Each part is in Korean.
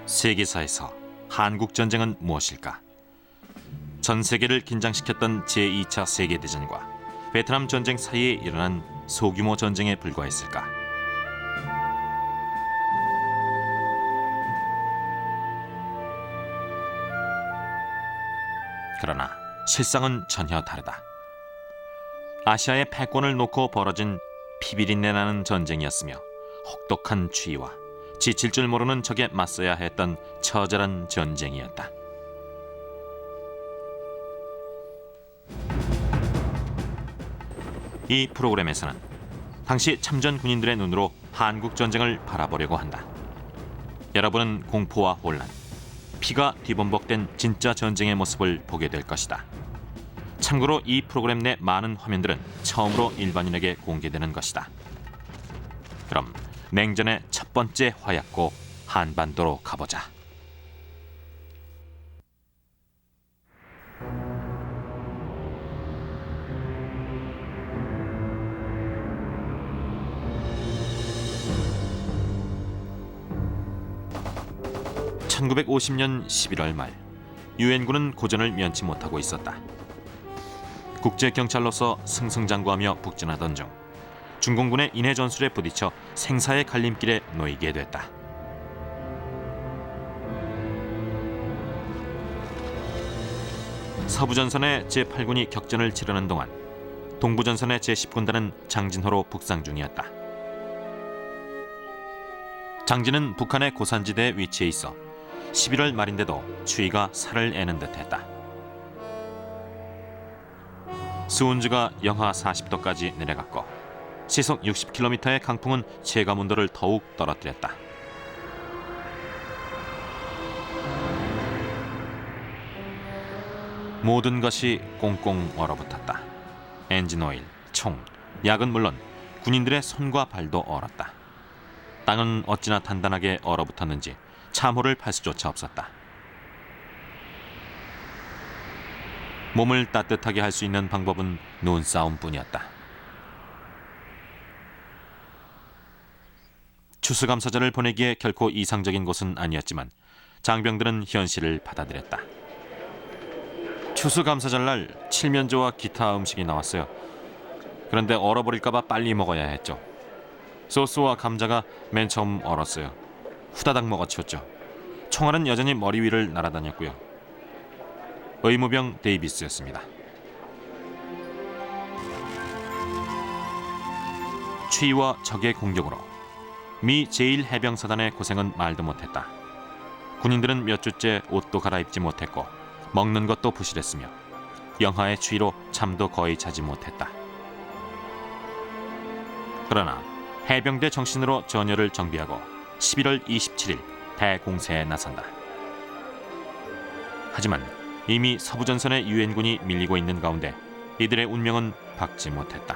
세계사에서 한국 전쟁은 무엇일까? 전 세계를 긴장시켰던 제2차 세계대전과 베트남 전쟁 사이에 일어난 소규모 전쟁에 불과했을까? 그러나 실상은 전혀 다르다. 아시아의 패권을 놓고 벌어진 피비린내 나는 전쟁이었으며 혹독한 추위와 지칠 줄 모르는 적에 맞서야 했던 처절한 전쟁이었다. 이 프로그램에서는 당시 참전 군인들의 눈으로 한국 전쟁을 바라보려고 한다. 여러분은 공포와 혼란, 피가 뒤범벅된 진짜 전쟁의 모습을 보게 될 것이다. 참고로 이 프로그램 내 많은 화면들은 처음으로 일반인에게 공개되는 것이다. 그럼 냉전의 첫 번째 화약고 한반도로 가보자. (1950년 11월) 말 유엔군은 고전을 면치 못하고 있었다. 국제경찰로서 승승장구하며 북진하던 중 중공군의 인해 전술에 부딪혀 생사의 갈림길에 놓이게 됐다. 서부전선의 제8군이 격전을 치르는 동안 동부전선의 제10군단은 장진호로 북상 중이었다. 장진은 북한의 고산지대에 위치해 있어 11월 말인데도 추위가 살을 애는 듯했다. 수온지가 영하 40도까지 내려갔고 시속 60km의 강풍은 체감 온도를 더욱 떨어뜨렸다. 모든 것이 꽁꽁 얼어붙었다. 엔진 오일, 총, 약은 물론 군인들의 손과 발도 얼었다. 땅은 어찌나 단단하게 얼어붙었는지 참호를 팔 수조차 없었다. 몸을 따뜻하게 할 수 있는 방법은 눈싸움뿐이었다. 추수감사절을 보내기에 결코 이상적인 곳은 아니었지만 장병들은 현실을 받아들였다. 추수감사절날 칠면조와 기타 음식이 나왔어요. 그런데 얼어버릴까봐 빨리 먹어야 했죠. 소스와 감자가 맨 처음 얼었어요. 후다닥 먹어치웠죠. 총알은 여전히 머리 위를 날아다녔고요. 의무병 데이비스였습니다. 추위와 적의 공격으로 미 제1해병사단의 고생은 말도 못했다. 군인들은 몇 주째 옷도 갈아입지 못했고 먹는 것도 부실했으며 영하의 추위로 잠도 거의 자지 못했다. 그러나 해병대 정신으로 전열을 정비하고 11월 27일 대공세에 나선다. 하지만 이미 서부전선의 유엔군이 밀리고 있는 가운데 이들의 운명은 밝지 못했다.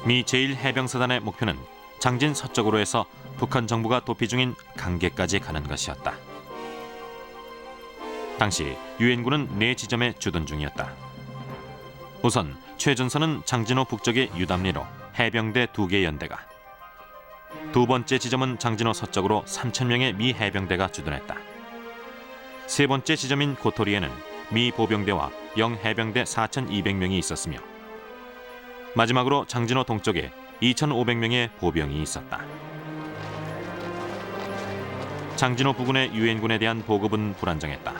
미 제1해병사단의 목표는 장진 서쪽으로 해서 북한 정부가 도피 중인 강계까지 가는 것이었다. 당시 유엔군은 4지점에 주둔 중이었다. 우선 최전선은 장진호 북쪽의 유담리로 해병대 2개 연대가, 두 번째 지점은 장진호 서쪽으로 3,000명의 미 해병대가 주둔했다. 세 번째 지점인 고토리에는 미 보병대와 영해병대 4,200명이 있었으며 마지막으로 장진호 동쪽에 2,500명의 보병이 있었다. 장진호 부근의 유엔군에 대한 보급은 불안정했다.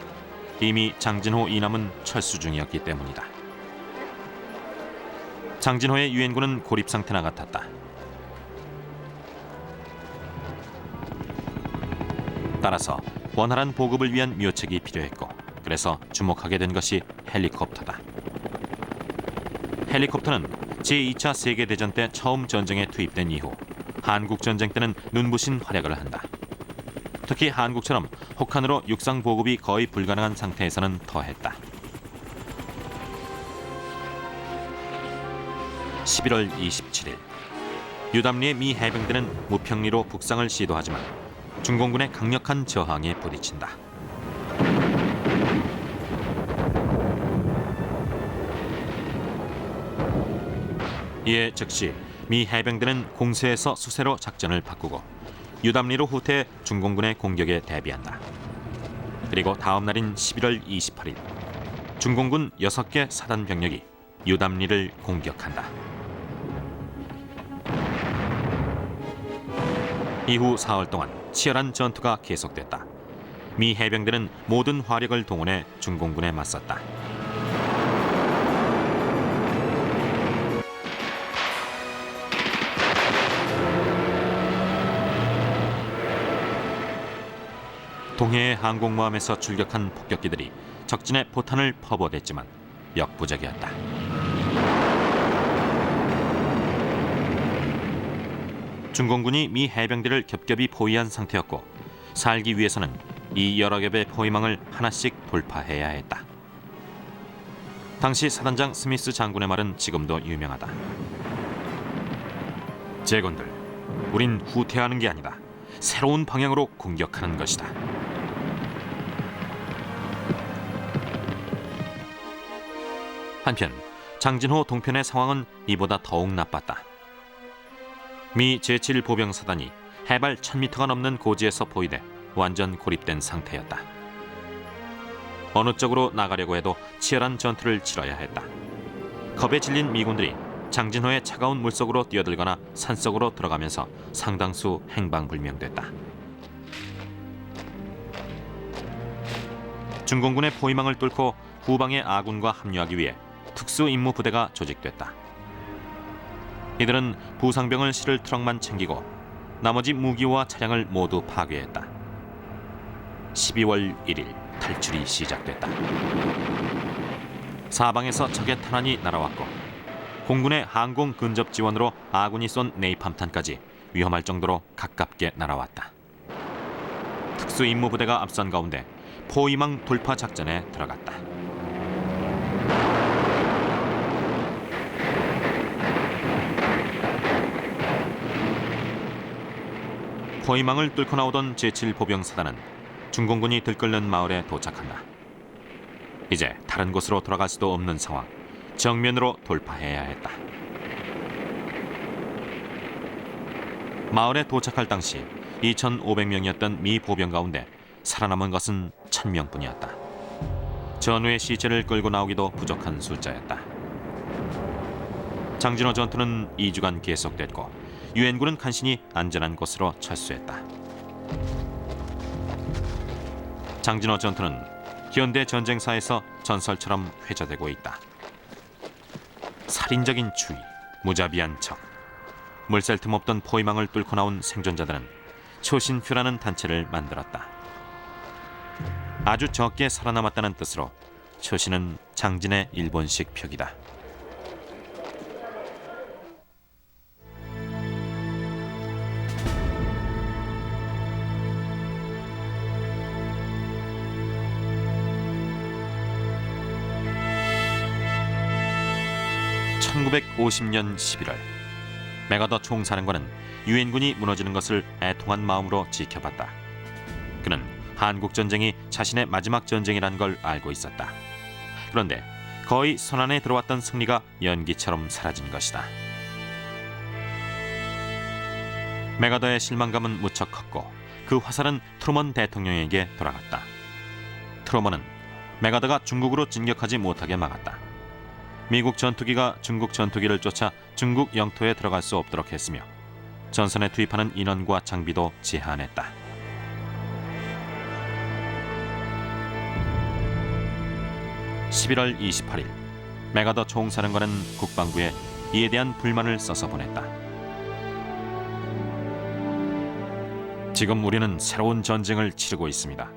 이미 장진호 이남은 철수 중이었기 때문이다. 장진호의 유엔군은 고립 상태나 같았다. 따라서 원활한 보급을 위한 묘책이 필요했고, 그래서 주목하게 된 것이 헬리콥터다. 헬리콥터는 제2차 세계대전 때 처음 전쟁에 투입된 이후 한국전쟁 때는 눈부신 활약을 한다. 특히 한국처럼 혹한으로 육상 보급이 거의 불가능한 상태에서는 더했다. 11월 27일 유담리의 미 해병대는 무평리로 북상을 시도하지만 중공군의 강력한 저항에 부딪힌다. 이에 즉시 미 해병대는 공세에서 수세로 작전을 바꾸고 유담리로 후퇴해 중공군의 공격에 대비한다. 그리고 다음 날인 11월 28일 중공군 6개 사단 병력이 유담리를 공격한다. 이후 사흘 동안 치열한 전투가 계속됐다. 미 해병대는 모든 화력을 동원해 중공군에 맞섰다. 동해의 항공모함에서 출격한 폭격기들이 적진에 포탄을 퍼부어댔지만 역부족이었다. 중공군이 미 해병대를 겹겹이 포위한 상태였고 살기 위해서는 이 여러 겹의 포위망을 하나씩 돌파해야 했다. 당시 사단장 스미스 장군의 말은 지금도 유명하다. 제군들, 우린 후퇴하는 게 아니다. 새로운 방향으로 공격하는 것이다. 한편 장진호 동편의 상황은 이보다 더욱 나빴다. 미 제7보병사단이 해발 1000m가 넘는 고지에서 포위돼 완전 고립된 상태였다. 어느 쪽으로 나가려고 해도 치열한 전투를 치러야 했다. 겁에 질린 미군들이 장진호의 차가운 물속으로 뛰어들거나 산속으로 들어가면서 상당수 행방불명됐다. 중공군의 포위망을 뚫고 후방의 아군과 합류하기 위해 특수임무부대가 조직됐다. 이들은 부상병을 실을 트럭만 챙기고 나머지 무기와 차량을 모두 파괴했다. 12월 1일 탈출이 시작됐다. 사방에서 적의 탄환이 날아왔고 공군의 항공 근접 지원으로 아군이 쏜 네이팜탄까지 위험할 정도로 가깝게 날아왔다. 특수임무부대가 앞선 가운데 포위망 돌파 작전에 들어갔다. 포위망을 뚫고 나오던 제7보병사단은 중공군이 들끓는 마을에 도착한다. 이제 다른 곳으로 돌아갈 수도 없는 상황. 정면으로 돌파해야 했다. 마을에 도착할 당시 2,500명이었던 미 보병 가운데 살아남은 것은 1,000명뿐이었다. 전우의 시체를 끌고 나오기도 부족한 숫자였다. 장진호 전투는 2주간 계속됐고 유엔군은 간신히 안전한 곳으로 철수했다. 장진호 전투는 현대 전쟁사에서 전설처럼 회자되고 있다. 살인적인 추위, 무자비한 적, 물샐 틈 없던 포위망을 뚫고 나온 생존자들은 초신표라는 단체를 만들었다. 아주 적게 살아남았다는 뜻으로 초신은 장진의 일본식 표기다. (1950년 11월) 메가더 총사령관은 유엔군이 무너지는 것을 애통한 마음으로 지켜봤다. 그는 한국전쟁이 자신의 마지막 전쟁이라는 걸 알고 있었다. 그런데 거의 손안에 들어왔던 승리가 연기처럼 사라진 것이다. 메가더의 실망감은 무척 컸고 그 화살은 트루먼 대통령에게 돌아갔다. 트루먼은 메가더가 중국으로 진격하지 못하게 막았다. 미국 전투기가 중국 전투기를 쫓아 중국 영토에 들어갈 수 없도록 했으며 전선에 투입하는 인원과 장비도 제한했다. (11월 28일) 메가더 총사령관은 국방부에 이에 대한 불만을 써서 보냈다. 지금 우리는 새로운 전쟁을 치르고 있습니다.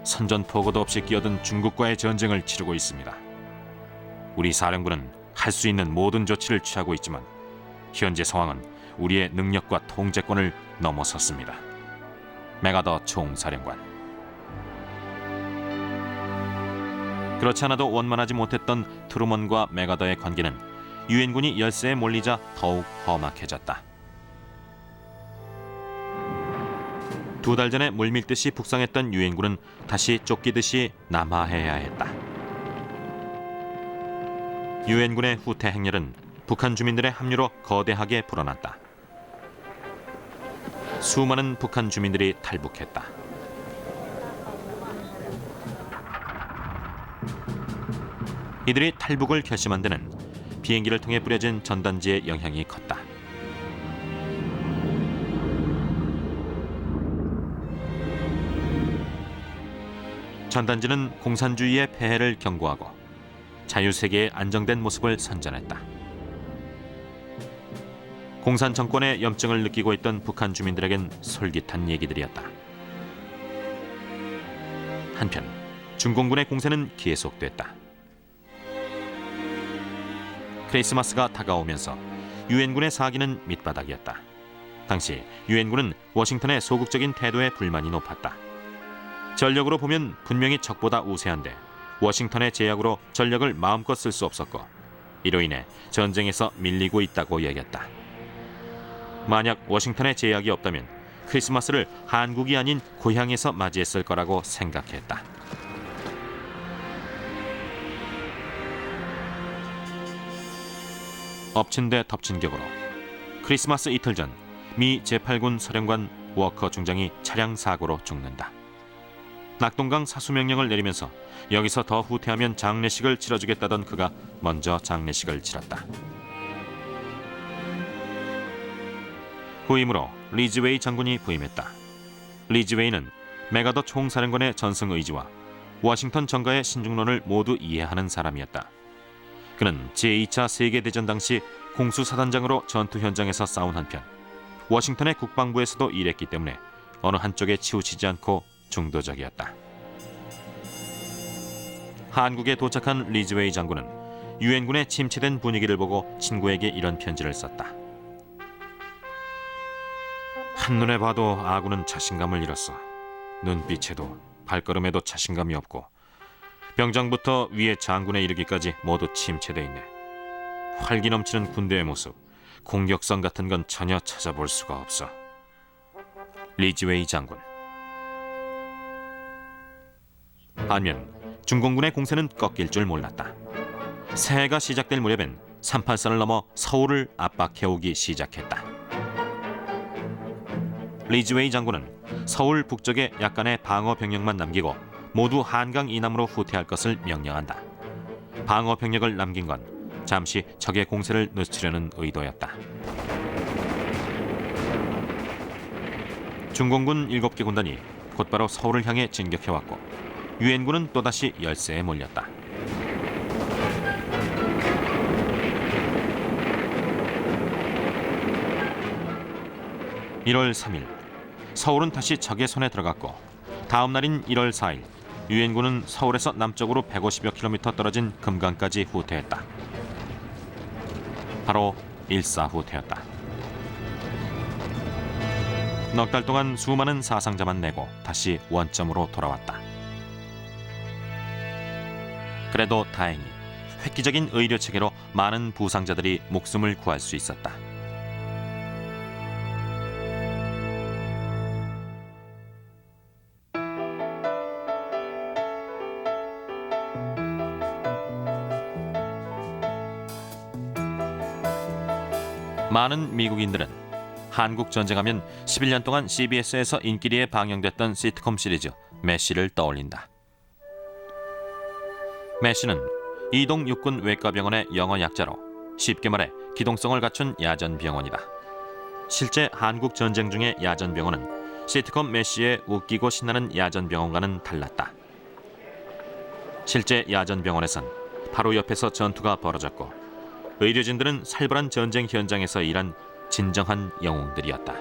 선전포고도 없이 끼어든 중국과의 전쟁을 치르고 있습니다. 우리 사령부는 할 수 있는 모든 조치를 취하고 있지만 현재 상황은 우리의 능력과 통제권을 넘어섰습니다. 메가더 총사령관. 그렇지 않아도 원만하지 못했던 트루먼과 메가더의 관계는 유엔군이 열세에 몰리자 더욱 험악해졌다. 2달 전에 물밀듯이 북상했던 유엔군은 다시 쫓기듯이 남하해야 했다. 유엔군의 후퇴 행렬은 북한 주민들의 합류로 거대하게 불어났다. 수많은 북한 주민들이 탈북했다. 이들이 탈북을 결심한 데는 비행기를 통해 뿌려진 전단지의 영향이 컸다. 전단지는 공산주의의 폐해를 경고하고 자유세계의 안정된 모습을 선전했다. 공산 정권의 염증을 느끼고 있던 북한 주민들에겐 솔깃한 얘기들이었다. 한편 중공군의 공세는 계속됐다. 크리스마스가 다가오면서 유엔군의 사기는 밑바닥이었다. 당시 유엔군은 워싱턴의 소극적인 태도에 불만이 높았다. 전력으로 보면 분명히 적보다 우세한데 워싱턴의 제약으로 전력을 마음껏 쓸 수 없었고 이로 인해 전쟁에서 밀리고 있다고 여겼다. 만약 워싱턴의 제약이 없다면 크리스마스를 한국이 아닌 고향에서 맞이했을 거라고 생각했다. 엎친 데 덮친 격으로 크리스마스 이틀 전 미 제8군 사령관 워커 중장이 차량 사고로 죽는다. 낙동강 사수명령을 내리면서 여기서 더 후퇴하면 장례식을 치러주겠다던 그가 먼저 장례식을 치렀다. 후임으로 리즈웨이 장군이 부임했다. 리즈웨이는 메가더 총사령관의 전승 의지와 워싱턴 정가의 신중론을 모두 이해하는 사람이었다. 그는 제2차 세계대전 당시 공수사단장으로 전투 현장에서 싸운 한편 워싱턴의 국방부에서도 일했기 때문에 어느 한쪽에 치우치지 않고 중도적이었다. 한국에 도착한 리즈웨이 장군은 유엔군의 침체된 분위기를 보고 친구에게 이런 편지를 썼다. 한눈에 봐도 아군은 자신감을 잃었어. 눈빛에도 발걸음에도 자신감이 없고 병장부터 위에 장군에 이르기까지 모두 침체돼 있네. 활기 넘치는 군대의 모습, 공격성 같은 건 전혀 찾아볼 수가 없어. 리즈웨이 장군. 반면 중공군의 공세는 꺾일 줄 몰랐다. 새해가 시작될 무렵엔 38선을 넘어 서울을 압박해오기 시작했다. 리즈웨이 장군은 서울 북쪽에 약간의 방어 병력만 남기고 모두 한강 이남으로 후퇴할 것을 명령한다. 방어 병력을 남긴 건 잠시 적의 공세를 늦추려는 의도였다. 중공군 7개 군단이 곧바로 서울을 향해 진격해왔고 유엔군은 또다시 열세에 몰렸다. (1월 3일) 서울은 다시 적의 손에 들어갔고 다음 날인 1월 4일 유엔군은 서울에서 남쪽으로 150여 킬로미터 떨어진 금강까지 후퇴했다. 바로 일사후퇴였다. 넉 달 동안 수많은 사상자만 내고 다시 원점으로 돌아왔다. 그래도 다행히 획기적인 의료 체계로 많은 부상자들이 목숨을 구할 수 있었다. 많은 미국인들은 한국 전쟁하면 11년 동안 CBS에서 인기리에 방영됐던 시트콤 시리즈 메시를 떠올린다. 메시는 이동 육군 외과병원의 영어 약자로 쉽게 말해 기동성을 갖춘 야전병원이다. 실제 한국 전쟁 중의 야전병원은 시트콤 메시의 웃기고 신나는 야전병원과는 달랐다. 실제 야전병원에선 바로 옆에서 전투가 벌어졌고 의료진들은 살벌한 전쟁 현장에서 일한 진정한 영웅들이었다.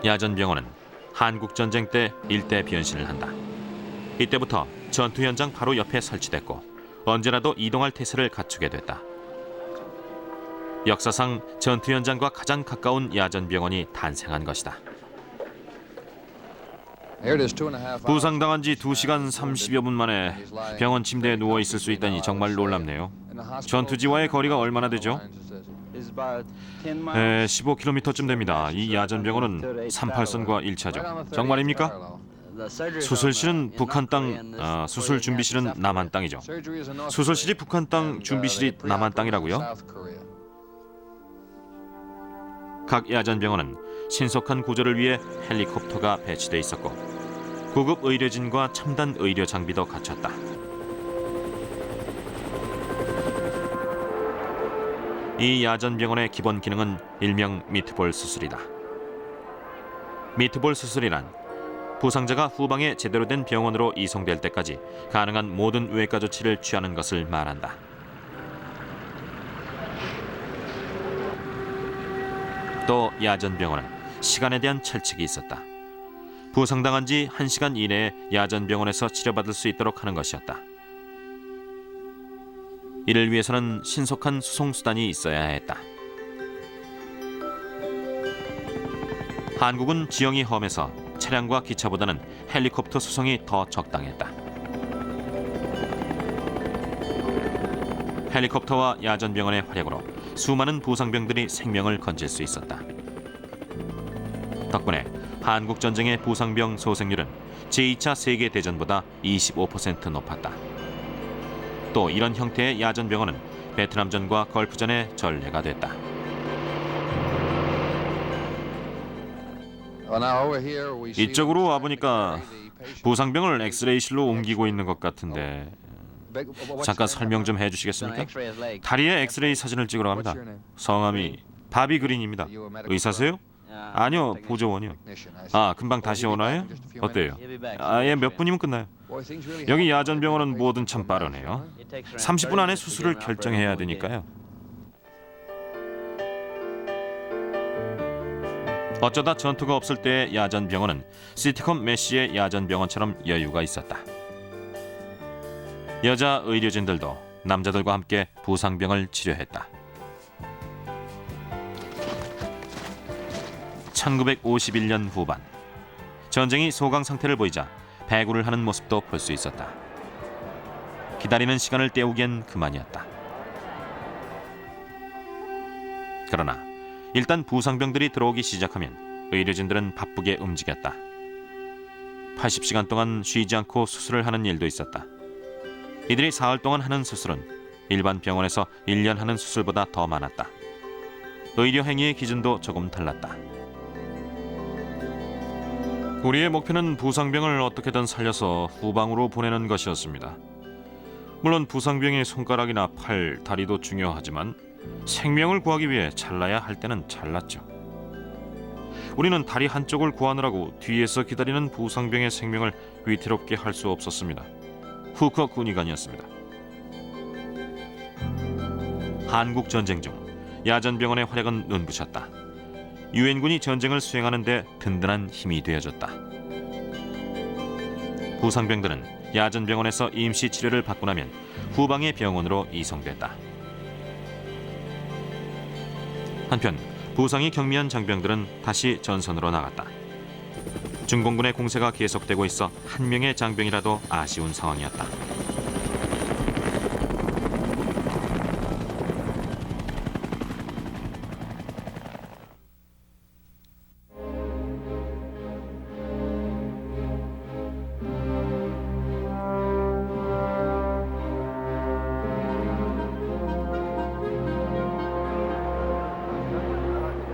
야전병원은 한국전쟁 때 일대 변신을 한다. 이때부터 전투 현장 바로 옆에 설치됐고 언제라도 이동할 태세를 갖추게 됐다. 역사상 전투 현장과 가장 가까운 야전병원이 탄생한 것이다. 부상당한 지 2시간 30여 분 만에 병원 침대에 누워 있을 수 있다니 정말 놀랍네요. 전투지와의 거리가 얼마나 되죠? 15km쯤 됩니다. 이 야전병원은 38선과 1차죠. 정말입니까? 수술실은 북한 땅, 수술 준비실은 남한 땅이죠. 수술실이 북한 땅, 준비실이 남한 땅이라고요? 각 야전병원은 신속한 구조를 위해 헬리콥터가 배치돼 있었고 고급 의료진과 첨단 의료 장비도 갖췄다. 이 야전병원의 기본 기능은 일명 미트볼 수술이다. 미트볼 수술이란 부상자가 후방에 제대로 된 병원으로 이송될 때까지 가능한 모든 외과 조치를 취하는 것을 말한다. 또 야전병원은 시간에 대한 철칙이 있었다. 부상당한 지 1시간 이내에 야전병원에서 치료받을 수 있도록 하는 것이었다. 이를 위해서는 신속한 수송수단이 있어야 했다. 한국은 지형이 험해서 차량과 기차보다는 헬리콥터 수송이 더 적당했다. 헬리콥터와 야전병원의 활약으로 수많은 부상병들이 생명을 건질 수 있었다. 덕분에 한국전쟁의 부상병 소생률은 제2차 세계대전보다 25% 높았다. 또 이런 형태의 야전병원은 베트남전과 걸프전의 전례가 됐다. 이쪽으로 와보니까 부상병을 엑스레이실로 옮기고 있는 것 같은데 잠깐 설명 좀 해주시겠습니까? 다리에 엑스레이 사진을 찍으러 갑니다. 성함이 바비 그린입니다. 의사세요? 아니요, 보조원이요. 금방 다시 오나요? 어때요? 예, 몇 분이면 끝나요. 여기 야전병원은 뭐든 참 빠르네요. 30분 안에 수술을 결정해야 되니까요. 어쩌다 전투가 없을 때의 야전병원은 시트콤 메시의 야전병원처럼 여유가 있었다. 여자 의료진들도 남자들과 함께 부상병을 치료했다. 1951년 후반, 전쟁이 소강 상태를 보이자 배구를 하는 모습도 볼 수 있었다. 기다리는 시간을 때우기엔 그만이었다. 그러나 일단 부상병들이 들어오기 시작하면 의료진들은 바쁘게 움직였다. 80시간 동안 쉬지 않고 수술을 하는 일도 있었다. 이들이 사흘 동안 하는 수술은 일반 병원에서 1년 하는 수술보다 더 많았다. 의료 행위의 기준도 조금 달랐다. 우리의 목표는 부상병을 어떻게든 살려서 후방으로 보내는 것이었습니다. 물론 부상병의 손가락이나 팔, 다리도 중요하지만 생명을 구하기 위해 잘라야 할 때는 잘랐죠. 우리는 다리 한쪽을 구하느라고 뒤에서 기다리는 부상병의 생명을 위태롭게 할 수 없었습니다. 후커 군의관이었습니다. 한국 전쟁 중 야전병원의 활약은 눈부셨다. 유엔군이 전쟁을 수행하는 데 든든한 힘이 되어줬다. 부상병들은 야전병원에서 임시 치료를 받고 나면 후방의 병원으로 이송됐다. 한편 부상이 경미한 장병들은 다시 전선으로 나갔다. 중공군의 공세가 계속되고 있어 한 명의 장병이라도 아쉬운 상황이었다.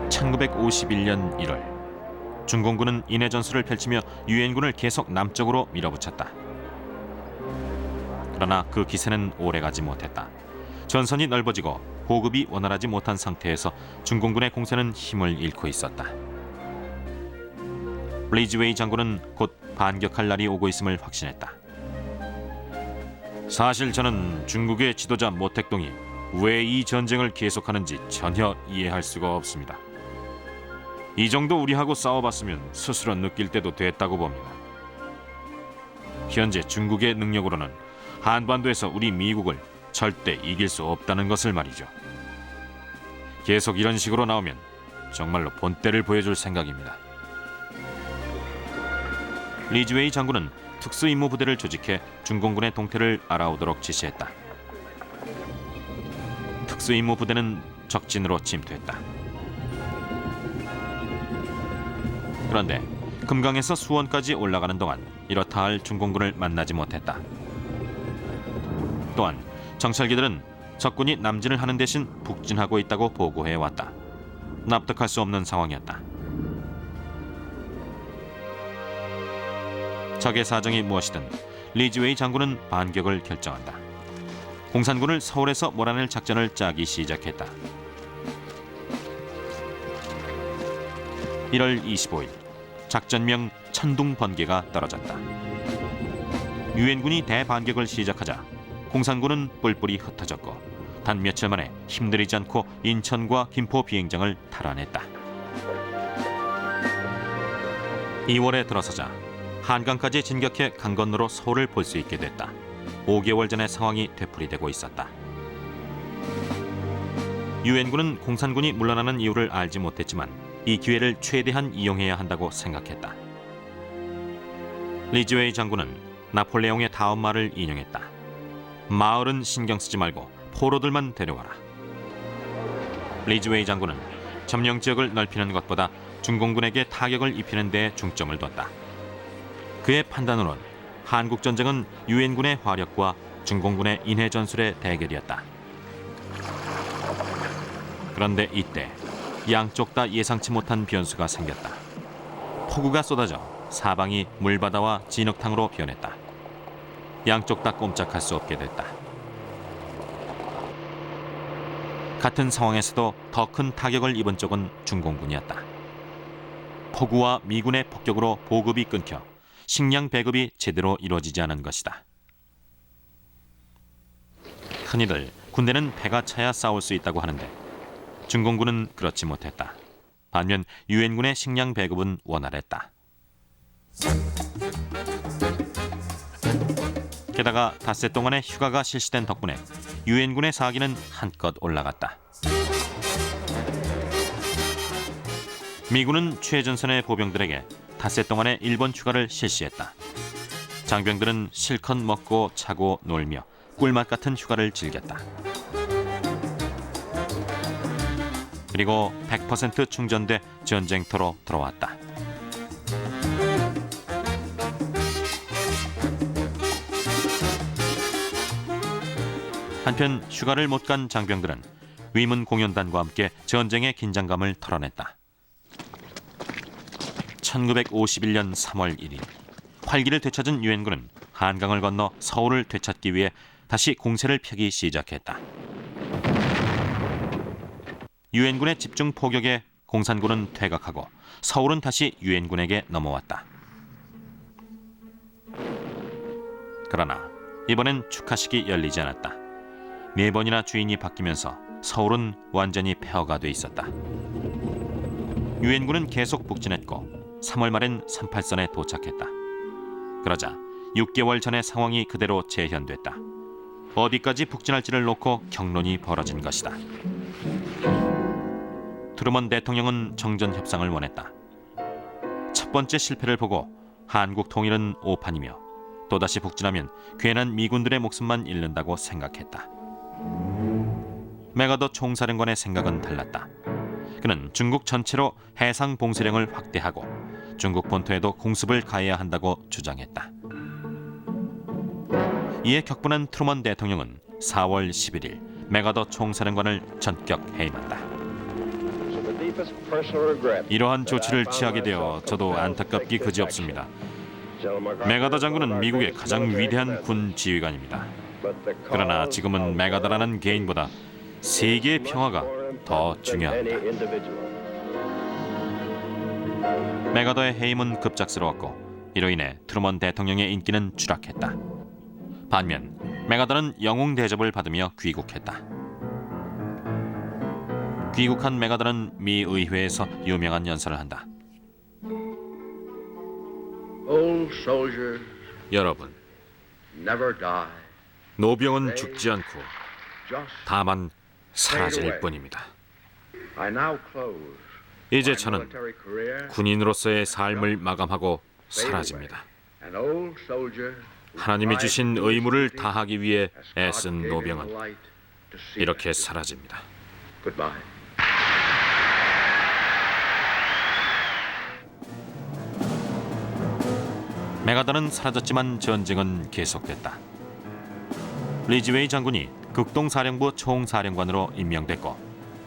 (1951년 1월) 중공군은 인해 전술을 펼치며 유엔군을 계속 남쪽으로 밀어붙였다. 그러나 그 기세는 오래가지 못했다. 전선이 넓어지고 보급이 원활하지 못한 상태에서 중공군의 공세는 힘을 잃고 있었다. 리즈웨이 장군은 곧 반격할 날이 오고 있음을 확신했다. 사실 저는 중국의 지도자 모택동이 왜 이 전쟁을 계속하는지 전혀 이해할 수가 없습니다. 이 정도 우리하고 싸워봤으면 스스로 느낄 때도 됐다고 봅니다. 현재 중국의 능력으로는 한반도에서 우리 미국을 절대 이길 수 없다는 것을 말이죠. 계속 이런 식으로 나오면 정말로 본때를 보여줄 생각입니다. 리즈웨이 장군은 특수임무부대를 조직해 중공군의 동태를 알아오도록 지시했다. 특수임무부대는 적진으로 침투했다. 그런데 금강에서 수원까지 올라가는 동안 이렇다 할 중공군을 만나지 못했다. 또한 정찰기들은 적군이 남진을 하는 대신 북진하고 있다고 보고해왔다. 납득할 수 없는 상황이었다. 적의 사정이 무엇이든 리즈웨이 장군은 반격을 결정한다. 공산군을 서울에서 몰아낼 작전을 짜기 시작했다. 1월 25일 작전명 천둥번개가 떨어졌다. 유엔군이 대반격을 시작하자 공산군은 뿔뿔이 흩어졌고 단 며칠 만에 힘들이지 않고 인천과 김포 비행장을 탈환했다. 2월에 들어서자 한강까지 진격해 강 건너로 서울을 볼 수 있게 됐다. 5개월 전의 상황이 되풀이되고 있었다. 유엔군은 공산군이 물러나는 이유를 알지 못했지만 이 기회를 최대한 이용해야 한다고 생각했다. 리즈웨이 장군은 나폴레옹의 다음 말을 인용했다. 마을은 신경 쓰지 말고 포로들만 데려와라. 리즈웨이 장군은 점령 지역을 넓히는 것보다 중공군에게 타격을 입히는 데 중점을 뒀다. 그의 판단으론 한국전쟁은 유엔군의 화력과 중공군의 인해 전술의 대결이었다. 그런데 이때 양쪽 다 예상치 못한 변수가 생겼다. 폭우가 쏟아져 사방이 물바다와 진흙탕으로 변했다. 양쪽 다 꼼짝할 수 없게 됐다. 같은 상황에서도 더 큰 타격을 입은 쪽은 중공군이었다. 폭우와 미군의 폭격으로 보급이 끊겨 식량 배급이 제대로 이루어지지 않은 것이다. 흔히들 군대는 배가 차야 싸울 수 있다고 하는데 중공군은 그렇지 못했다. 반면 유엔군의 식량 배급은 원활했다. 게다가 닷새 동안의 휴가가 실시된 덕분에 유엔군의 사기는 한껏 올라갔다. 미군은 최전선의 보병들에게 닷새 동안의 일본 휴가를 실시했다. 장병들은 실컷 먹고 자고 놀며 꿀맛 같은 휴가를 즐겼다. 그리고 100% 충전돼 전쟁터로 들어왔다. 한편 휴가를 못 간 장병들은 위문 공연단과 함께 전쟁의 긴장감을 털어냈다. 1951년 3월 1일 활기를 되찾은 유엔군은 한강을 건너 서울을 되찾기 위해 다시 공세를 펴기 시작했다. 유엔군의 집중 포격에 공산군은 퇴각하고 서울은 다시 유엔군에게 넘어왔다. 그러나 이번엔 축하식이 열리지 않았다. 4번이나 주인이 바뀌면서 서울은 완전히 폐허가 돼 있었다. 유엔군은 계속 북진했고 3월 말엔 38선에 도착했다. 그러자 6개월 전의 상황이 그대로 재현됐다. 어디까지 북진할지를 놓고 격론이 벌어진 것이다. 트루먼 대통령은 정전 협상을 원했다. 첫 번째 실패를 보고 한국 통일은 오판이며 또다시 북진하면 괜한 미군들의 목숨만 잃는다고 생각했다. 메가더 총사령관의 생각은 달랐다. 그는 중국 전체로 해상 봉쇄령을 확대하고 중국 본토에도 공습을 가해야 한다고 주장했다. 이에 격분한 트루먼 대통령은 4월 11일 메가더 총사령관을 전격 해임한다. 이러한 조치를 취하게 되어 저도 안타깝기 그지없습니다. 메가더 장군은 미국의 가장 위대한 군 지휘관입니다. 그러나 지금은 메가더라는 개인보다 세계의 평화가 더 중요합니다. 메가더의 해임은 급작스러웠고 이로 인해 트루먼 대통령의 인기는 추락했다. 반면 메가더는 영웅 대접을 받으며 귀국했다. 귀국한 메가더는 미 의회에서 유명한 연설을 한다. 여러분, 노병은 죽지 않고 다만 사라질 뿐입니다. 이제 저는 군인으로서의 삶을 마감하고 사라집니다. 하나님이 주신 의무를 다하기 위해 애쓴 노병은 이렇게 사라집니다. 메가던은 사라졌지만 전쟁은 계속됐다. 리즈웨이 장군이 극동사령부 총사령관으로 임명됐고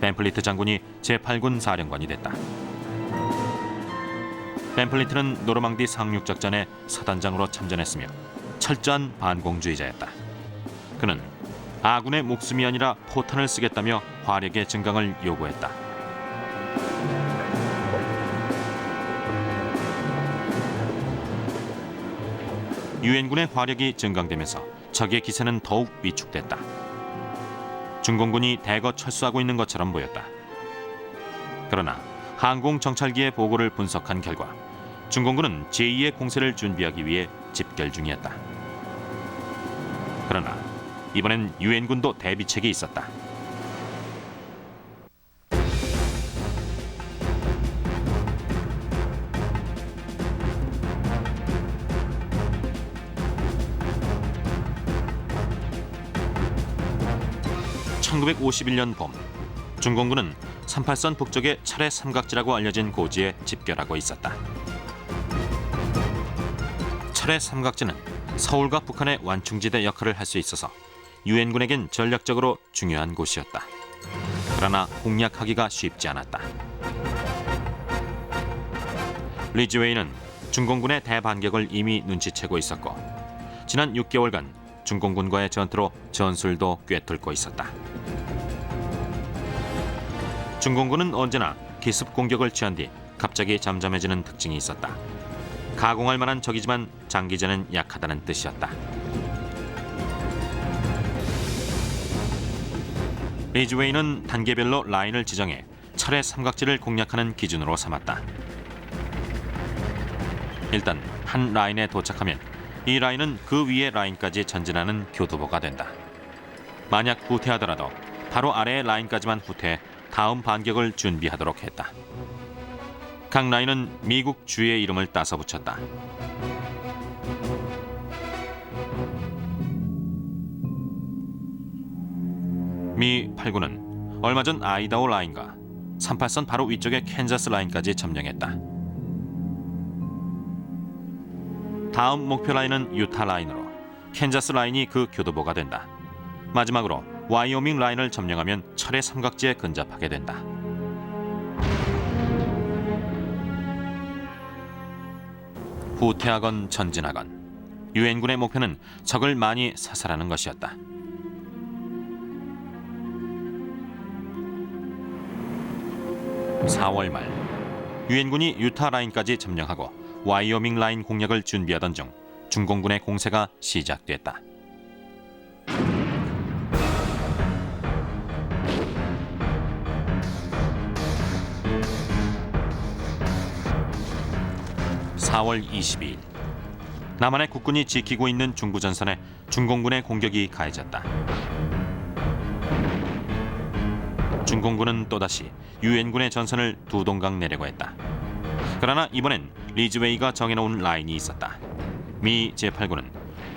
벤플리트 장군이 제8군 사령관이 됐다. 벤플리트는 노르망디 상륙작전에 사단장으로 참전했으며 철저한 반공주의자였다. 그는 아군의 목숨이 아니라 포탄을 쓰겠다며 화력의 증강을 요구했다. 유엔군의 화력이 증강되면서 적의 기세는 더욱 위축됐다. 중공군이 대거 철수하고 있는 것처럼 보였다. 그러나 항공정찰기의 보고를 분석한 결과 중공군은 제2의 공세를 준비하기 위해 집결 중이었다. 그러나 이번엔 유엔군도 대비책이 있었다. (1951년) 봄, 중공군은 38선 북쪽의 철의 삼각지라고 알려진 고지에 집결하고 있었다. 철의 삼각지는 서울과 북한의 완충지대 역할을 할 수 있어서 유엔군에겐 전략적으로 중요한 곳이었다. 그러나 공략하기가 쉽지 않았다. 리즈웨이는 중공군의 대반격을 이미 눈치채고 있었고 지난 6개월간 중공군과의 전투로 전술도 꿰뚫고 있었다. 중공군은 언제나 기습 공격을 취한 뒤 갑자기 잠잠해지는 특징이 있었다. 가공할 만한 적이지만 장기전은 약하다는 뜻이었다. 리즈웨이는 단계별로 라인을 지정해 철의 삼각지를 공략하는 기준으로 삼았다. 일단 한 라인에 도착하면 이 라인은 그 위의 라인까지 전진하는 교두보가 된다. 만약 후퇴하더라도 바로 아래의 라인까지만 후퇴해 다음 반격을 준비하도록 했다. 각 라인은 미국 주의 이름을 따서 붙였다. 미 8군은 얼마 전 아이다호 라인과 38선 바로 위쪽의 캔자스 라인까지 점령했다. 다음 목표 라인은 유타 라인으로 캔자스 라인이 그 교두보가 된다. 마지막으로 와이오밍 라인을 점령하면 철의 삼각지에 근접하게 된다. 후퇴하건 전진하건 유엔군의 목표는 적을 많이 사살하는 것이었다. (4월) 말 유엔군이 유타 라인까지 점령하고 와이오밍 라인 공략을 준비하던 중 중공군의 공세가 시작됐다. (4월 22일) 남한의 국군이 지키고 있는 중부전선에 중공군의 공격이 가해졌다. 중공군은 또다시 유엔군의 전선을 두 동강 내려고 했다. 그러나 이번엔 리즈웨이가 정해놓은 라인이 있었다. 미 제8군은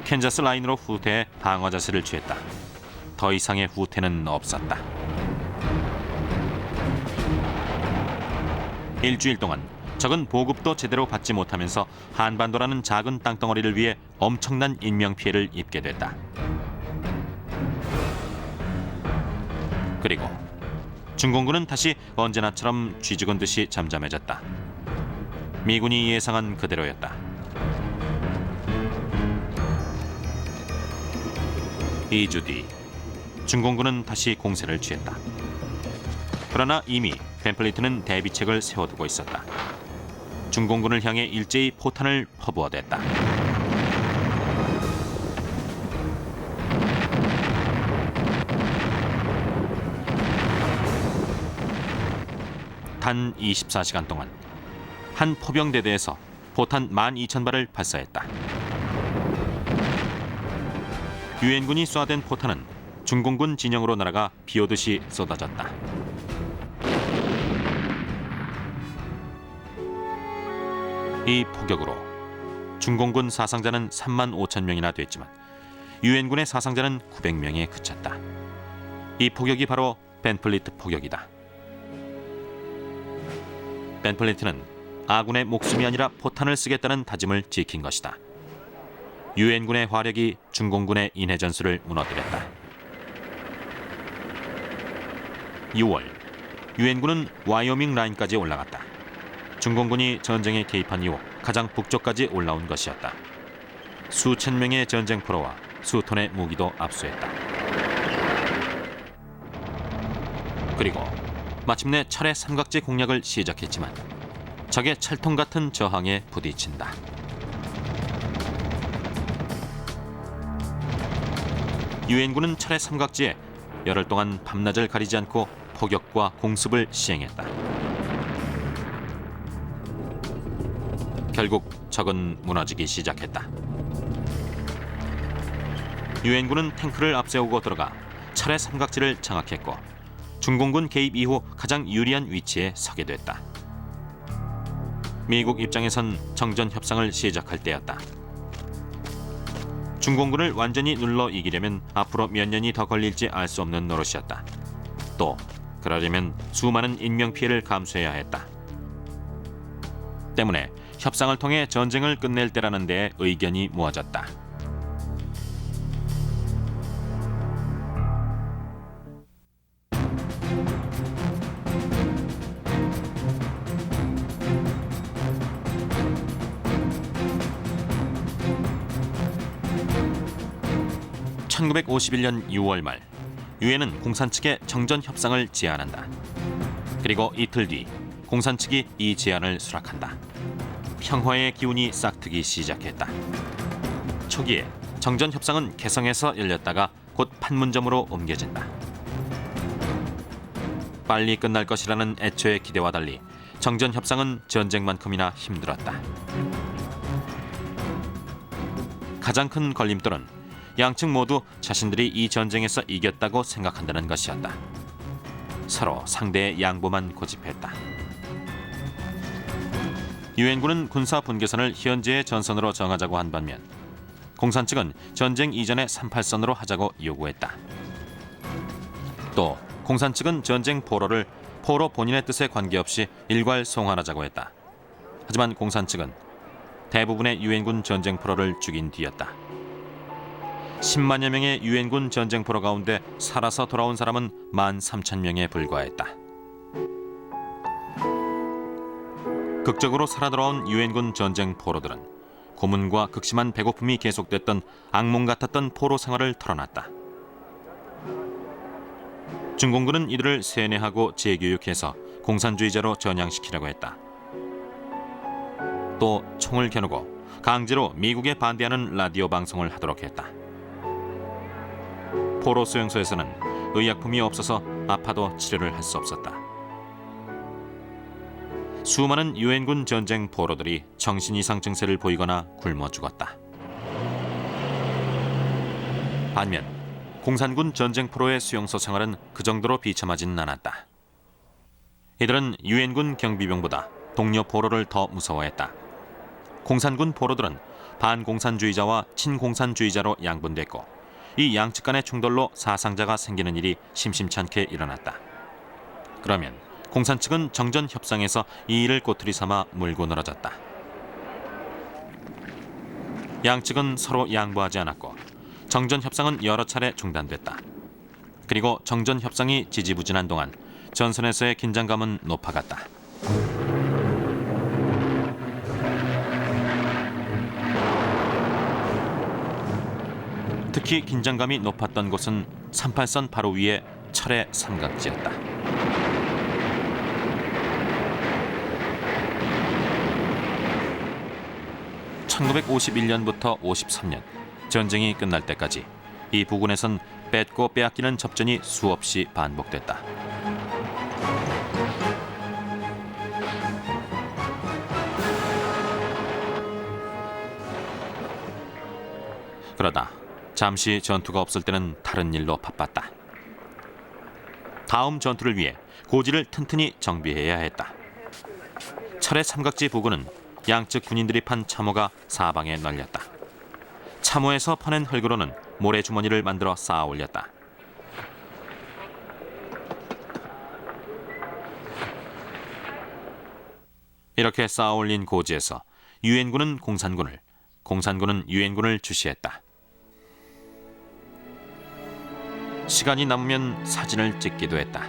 캔자스 라인으로 후퇴해 방어 자세를 취했다. 더 이상의 후퇴는 없었다. 일주일 동안 적은 보급도 제대로 받지 못하면서 한반도라는 작은 땅덩어리를 위해 엄청난 인명피해를 입게 됐다. 그리고 중공군은 다시 언제나처럼 쥐죽은 듯이 잠잠해졌다. 미군이 예상한 그대로였다. 2주 뒤 중공군은 다시 공세를 취했다. 그러나 이미 벤플리트는 대비책을 세워두고 있었다. 중공군을 향해 일제히 포탄을 퍼부어댔다. 단 24시간 동안 한 포병대대에서 포탄 12,000발을 발사했다. 유엔군이 쏴댄 포탄은 중공군 진영으로 날아가 비오듯이 쏟아졌다. 이 포격으로 중공군 사상자는 35,000명이나 됐지만 유엔군의 사상자는 900명에 그쳤다. 이 포격이 바로 벤플리트 포격이다. 벤플리트는 아군의 목숨이 아니라 포탄을 쓰겠다는 다짐을 지킨 것이다. 유엔군의 화력이 중공군의 인해 전술을 무너뜨렸다. 6월, 유엔군은 와이오밍 라인까지 올라갔다. 중공군이 전쟁에 개입한 이후 가장 북쪽까지 올라온 것이었다. 수천 명의 전쟁 포로와 수톤의 무기도 압수했다. 그리고 마침내 철의 삼각지 공략을 시작했지만 적의 철통 같은 저항에 부딪힌다. 유엔군은 철의 삼각지에 열흘 동안 밤낮을 가리지 않고 포격과 공습을 시행했다. 결국 적은 무너지기 시작했다. 유엔군은 탱크를 앞세우고 들어가 철의 삼각지를 장악했고 중공군 개입 이후 가장 유리한 위치에 서게 됐다. 미국 입장에선 정전 협상을 시작할 때였다. 중공군을 완전히 눌러 이기려면 앞으로 몇 년이 더 걸릴지 알 수 없는 노릇이었다. 또 그러려면 수많은 인명피해를 감수해야 했다. 때문에 협상을 통해 전쟁을 끝낼 때라는 데에 의견이 모아졌다. (1951년 6월) 말 유엔은 공산 측에 정전 협상을 제안한다. 그리고 이틀 뒤 공산 측이 이 제안을 수락한다. 평화의 기운이 싹트기 시작했다. 초기에 정전 협상은 개성에서 열렸다가 곧 판문점으로 옮겨진다. 빨리 끝날 것이라는 애초의 기대와 달리 정전 협상은 전쟁만큼이나 힘들었다. 가장 큰 걸림돌은 양측 모두 자신들이 이 전쟁에서 이겼다고 생각한다는 것이었다. 서로 상대의 양보만 고집했다. 유엔군은 군사 분계선을 현재의 전선으로 정하자고 한 반면 공산 측은 전쟁 이전의 38선으로 하자고 요구했다. 또 공산 측은 전쟁 포로를 포로 본인의 뜻에 관계없이 일괄 송환하자고 했다. 하지만 공산 측은 대부분의 유엔군 전쟁 포로를 죽인 뒤였다. 10만여 명의 유엔군 전쟁 포로 가운데 살아서 돌아온 사람은 13,000명에 불과했다. 극적으로 살아 돌아온 유엔군 전쟁 포로들은 고문과 극심한 배고픔이 계속됐던 악몽 같았던 포로 생활을 털어놨다. 중공군은 이들을 세뇌하고 재교육해서 공산주의자로 전향시키려고 했다. 또 총을 겨누고 강제로 미국에 반대하는 라디오 방송을 하도록 했다. 포로 수용소에서는 의약품이 없어서 아파도 치료를 할 수 없었다. 수많은 유엔군 전쟁 포로들이 정신 이상 증세를 보이거나 굶어 죽었다. 반면 공산군 전쟁 포로의 수용소 생활은 그 정도로 비참하진 않았다. 이들은 유엔군 경비병보다 동료 포로를 더 무서워했다. 공산군 포로들은 반공산주의자와 친공산주의자로 양분됐고 이 양측 간의 충돌로 사상자가 생기는 일이 심심찮게 일어났다. 그러면 공산 측은 정전 협상에서 이 일을 꼬투리 삼아 물고 늘어졌다. 양측은 서로 양보하지 않았고 정전 협상은 여러 차례 중단됐다. 그리고 정전 협상이 지지부진한 동안 전선에서의 긴장감은 높아갔다. 특히 긴장감이 높았던 곳은 38선 바로 위에 철의 삼각지였다. (1951년부터 53년) 전쟁이 끝날 때까지 이 부근에선 뺏고 빼앗기는 접전이 수없이 반복됐다. 그러다 잠시 전투가 없을 때는 다른 일로 바빴다. 다음 전투를 위해 고지를 튼튼히 정비해야 했다. 철의 삼각지 부근은 양측 군인들이 판 참호가 사방에 널렸다. 참호에서 퍼낸 흙으로는 모래주머니를 만들어 쌓아 올렸다. 이렇게 쌓아 올린 고지에서 유엔군은 공산군을, 공산군은 유엔군을 주시했다. 시간이 남으면 사진을 찍기도 했다.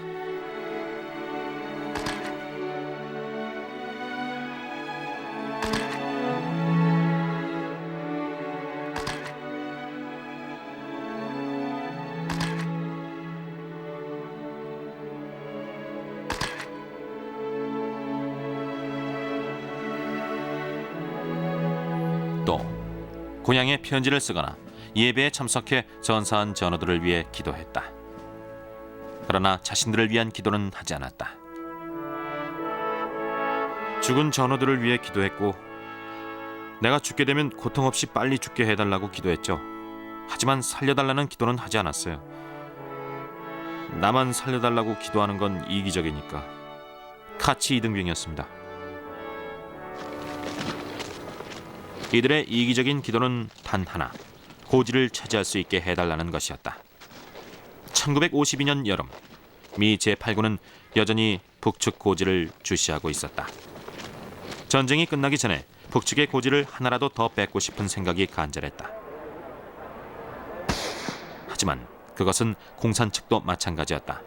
또 고향에 편지를 쓰거나 예배에 참석해 전사한 전우들을 위해 기도했다. 그러나 자신들을 위한 기도는 하지 않았다. 죽은 전우들을 위해 기도했고 내가 죽게 되면 고통 없이 빨리 죽게 해달라고 기도했죠. 하지만 살려달라는 기도는 하지 않았어요. 나만 살려달라고 기도하는 건 이기적이니까. 카치 이등병이었습니다. 이들의 이기적인 기도는 단 하나, 고지를 차지할 수 있게 해달라는 것이었다. 1952년 여름, 미 제8군은 여전히 북측 고지를 주시하고 있었다. 전쟁이 끝나기 전에 북측의 고지를 하나라도 더 뺏고 싶은 생각이 간절했다. 하지만 그것은 공산 측도 마찬가지였다.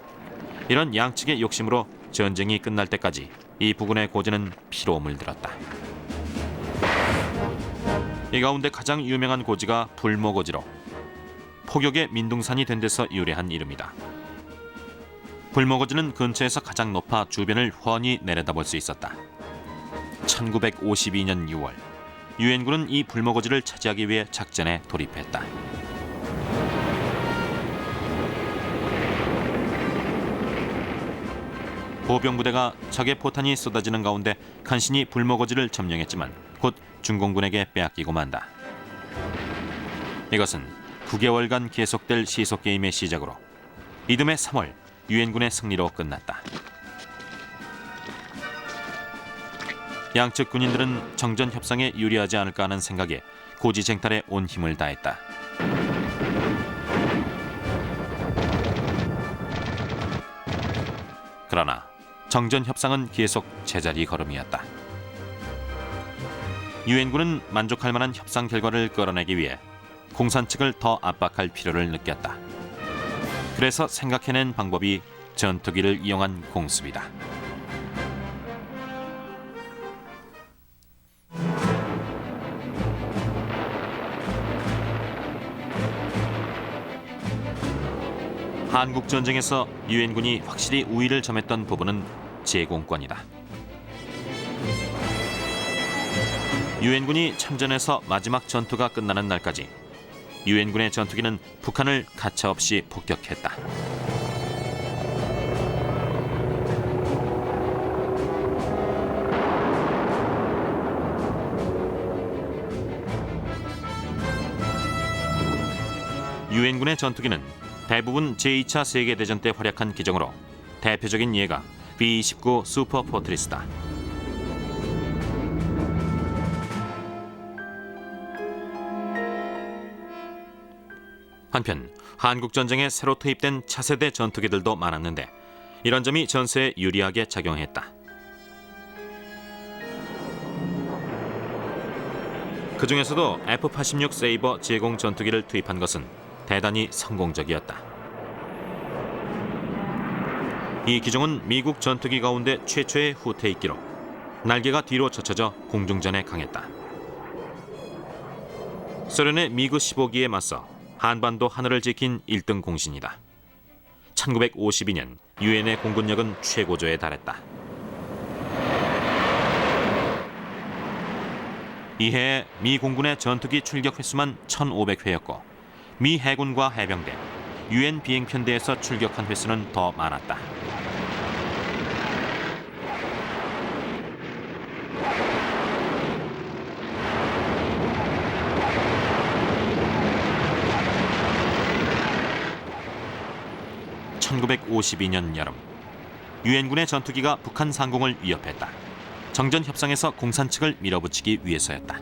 이런 양측의 욕심으로 전쟁이 끝날 때까지 이 부근의 고지는 피로 물들었다. 이 가운데 가장 유명한 고지가 불모고지로 포격의 민둥산이 된 데서 유래한 이름이다. 불모고지는 근처에서 가장 높아 주변을 훤히 내려다볼 수 있었다. 1952년 6월, 유엔군은 이 불모고지를 차지하기 위해 작전에 돌입했다. 보병부대가 적의 포탄이 쏟아지는 가운데 간신히 불모고지를 점령했지만 곧 중공군에게 빼앗기고 만다. 이것은 9개월간 계속될 시속게임의 시작으로 이듬해 3월 유엔군의 승리로 끝났다. 양측 군인들은 정전 협상에 유리하지 않을까 하는 생각에 고지 쟁탈에 온 힘을 다했다. 그러나 정전 협상은 계속 제자리 걸음이었다. 유엔군은 만족할 만한 협상 결과를 끌어내기 위해 공산 측을 더 압박할 필요를 느꼈다. 그래서 생각해낸 방법이 전투기를 이용한 공습이다. 한국 전쟁에서 유엔군이 확실히 우위를 점했던 부분은 제공권이다. 유엔군이 참전해서 마지막 전투가 끝나는 날까지 유엔군의 전투기는 북한을 가차없이 폭격했다. 유엔군의 전투기는 대부분 제2차 세계대전 때 활약한 기종으로 대표적인 예가 B-29 슈퍼 포트리스다. 한편 한국전쟁에 새로 투입된 차세대 전투기들도 많았는데 이런 점이 전세에 유리하게 작용했다. 그 중에서도 F-86 세이버 제공 전투기를 투입한 것은 대단히 성공적이었다. 이 기종은 미국 전투기 가운데 최초의 후퇴익기로 날개가 뒤로 젖혀져 공중전에 강했다. 소련의 미그 15기에 맞서 한반도 하늘을 지킨 1등 공신이다. 1952년 유엔의 공군력은 최고조에 달했다. 이해 미 공군의 전투기 출격 횟수만 1,500회였고 미 해군과 해병대, 유엔 비행편대에서 출격한 횟수는 더 많았다. (1952년) 여름, 유엔군의 전투기가 북한 상공을 위협했다. 정전 협상에서 공산 측을 밀어붙이기 위해서였다.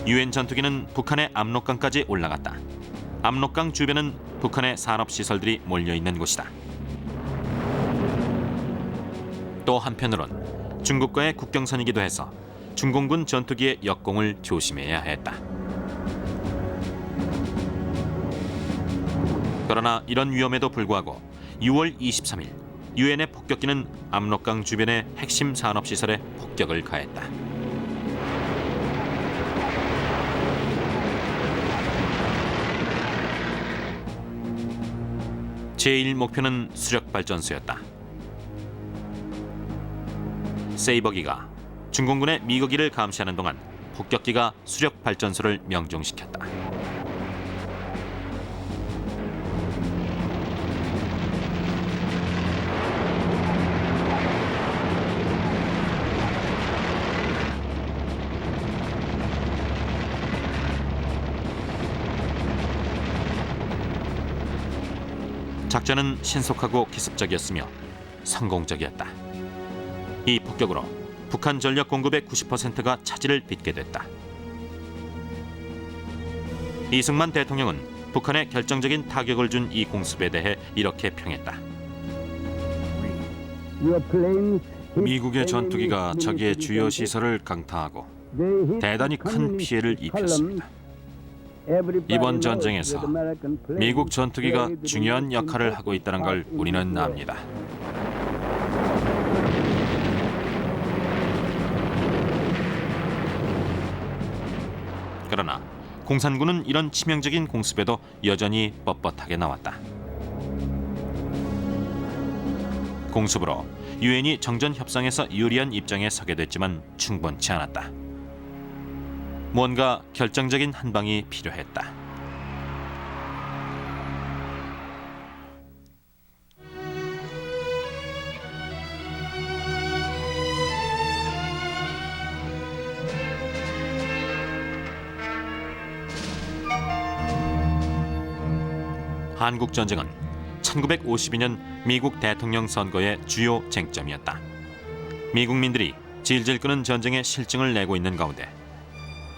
유엔 전투기는 북한의 압록강까지 올라갔다. 압록강 주변은 북한의 산업시설들이 몰려있는 곳이다. 또 한편으론 중국과의 국경선이기도 해서 중공군 전투기의 역공을 조심해야 했다. 그러나 이런 위험에도 불구하고 6월 23일 유엔의 폭격기는 압록강 주변의 핵심 산업시설에 폭격을 가했다. 제1 목표는 수력발전소였다. 세이버기가 중공군의 미거기를 감시하는 동안 폭격기가 수력발전소를 명중시켰다. 작전은 신속하고 기습적이었으며 성공적이었다. 이 폭격으로 북한 전력 공급의 90%가 차질을 빚게 됐다. 이승만 대통령은 북한에 결정적인 타격을 준 이 공습에 대해 이렇게 평했다. 미국의 전투기가 적의 주요 시설을 강타하고 대단히 큰 피해를 입혔습니다. 이번 전쟁에서 미국 전투기가 중요한 역할을 하고 있다는 걸 우리는 압니다. 그러나 공산군은 이런 치명적인 공습에도 여전히 뻣뻣하게 나왔다. 공습으로 유엔이 정전 협상에서 유리한 입장에 서게 됐지만 충분치 않았다. 뭔가 결정적인 한 방이 필요했다. 한국 전쟁은 1952년 미국 대통령 선거의 주요 쟁점이었다. 미국민들이 질질 끄는 전쟁의 실증을 내고 있는 가운데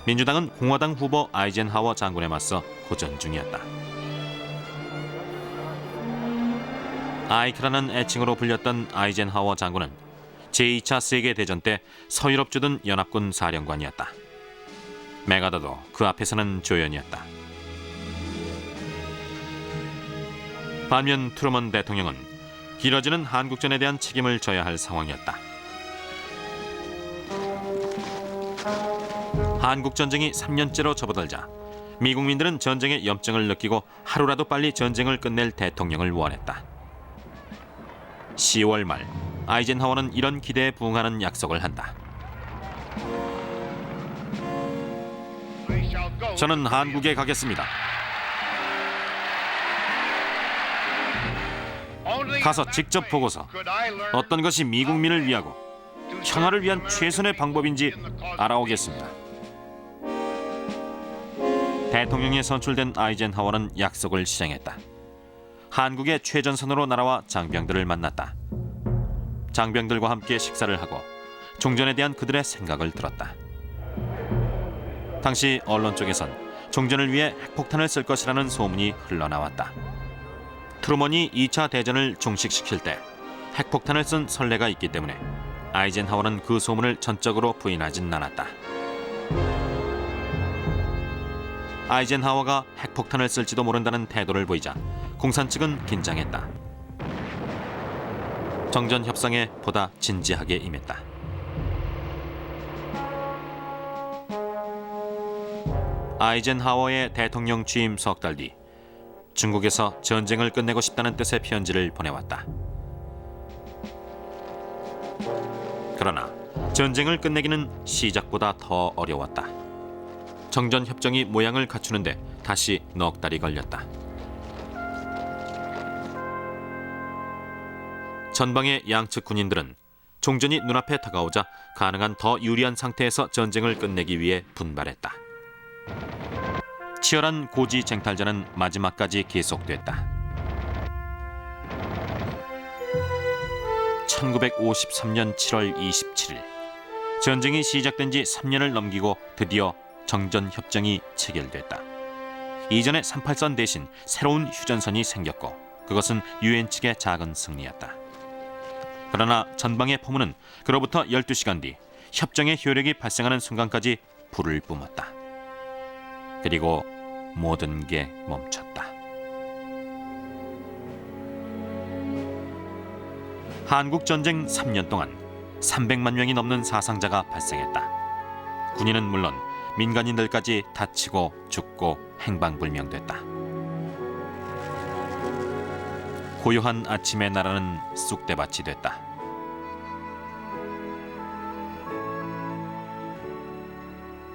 민주당은 공화당 후보 아이젠하워 장군에 맞서 고전 중이었다. 아이크라는 애칭으로 불렸던 아이젠하워 장군은 제2차 세계대전 때 서유럽 주둔 연합군 사령관이었다. 메가더도 그 앞에서는 조연이었다. 반면 트루먼 대통령은 길어지는 한국전에 대한 책임을 져야 할 상황이었다. 한국전쟁이 3년째로 접어들자 미국민들은 전쟁의 염증을 느끼고 하루라도 빨리 전쟁을 끝낼 대통령을 원했다. 10월 말 아이젠하워는 이런 기대에 부응하는 약속을 한다. 저는 한국에 가겠습니다. 가서 직접 보고서 어떤 것이 미국민을 위하고 평화를 위한 최선의 방법인지 알아오겠습니다. 대통령에 선출된 아이젠하워는 약속을 실행했다. 한국의 최전선으로 날아와 장병들을 만났다. 장병들과 함께 식사를 하고 종전에 대한 그들의 생각을 들었다. 당시 언론 쪽에선 종전을 위해 핵폭탄을 쓸 것이라는 소문이 흘러나왔다. 트루먼이 2차 대전을 종식시킬 때 핵폭탄을 쓴 선례가 있기 때문에 아이젠하워는 그 소문을 전적으로 부인하진 않았다. 아이젠하워가 핵폭탄을 쓸지도 모른다는 태도를 보이자 공산 측은 긴장했다. 정전 협상에 보다 진지하게 임했다. 아이젠하워의 대통령 취임 석 달 뒤 중국에서 전쟁을 끝내고 싶다는 뜻의 편지를 보내왔다. 그러나 전쟁을 끝내기는 시작보다 더 어려웠다. 정전 협정이 모양을 갖추는데 다시 넉 달이 걸렸다. 전방의 양측 군인들은 종전이 눈앞에 다가오자 가능한 더 유리한 상태에서 전쟁을 끝내기 위해 분발했다. 치열한 고지 쟁탈전은 마지막까지 계속됐다. 1953년 7월 27일 전쟁이 시작된 지 3년을 넘기고 드디어 정전협정이 체결됐다. 이전의 38선 대신 새로운 휴전선이 생겼고 그것은 유엔 측의 작은 승리였다. 그러나 전방의 포문은 그로부터 12시간 뒤 협정의 효력이 발생하는 순간까지 불을 뿜었다. 그리고 모든 게 멈췄다. 한국전쟁 3년 동안 300만 명이 넘는 사상자가 발생했다. 군인은 물론 민간인들까지 다치고 죽고 행방불명됐다. 고요한 아침의 나라는 쑥대밭이 됐다.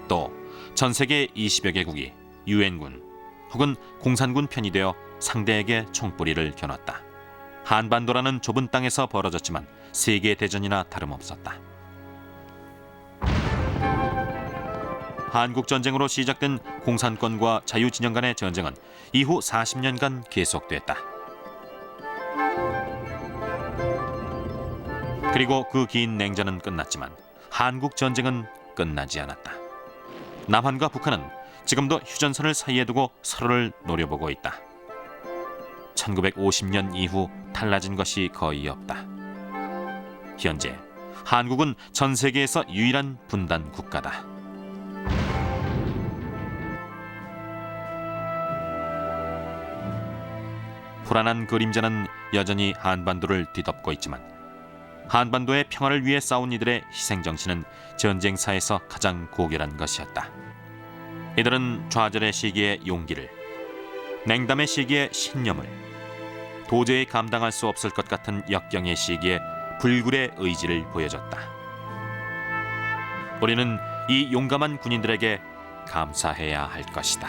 또 전 세계 20여 개국이 유엔군 혹은 공산군 편이 되어 상대에게 총뿌리를 겨눴다. 한반도라는 좁은 땅에서 벌어졌지만 세계 대전이나 다름없었다. 한국 전쟁으로 시작된 공산권과 자유진영 간의 전쟁은 이후 40년간 계속됐다. 그리고 그 긴 냉전은 끝났지만 한국 전쟁은 끝나지 않았다. 남한과 북한은 지금도 휴전선을 사이에 두고 서로를 노려보고 있다. 1950년 이후 달라진 것이 거의 없다. 현재 한국은 전 세계에서 유일한 분단 국가다. 불안한 그림자는 여전히 한반도를 뒤덮고 있지만 한반도의 평화를 위해 싸운 이들의 희생정신은 전쟁사에서 가장 고결한 것이었다. 이들은 좌절의 시기에 용기를, 냉담의 시기에 신념을, 도저히 감당할 수 없을 것 같은 역경의 시기에 불굴의 의지를 보여줬다. 우리는 이 용감한 군인들에게 감사해야 할 것이다.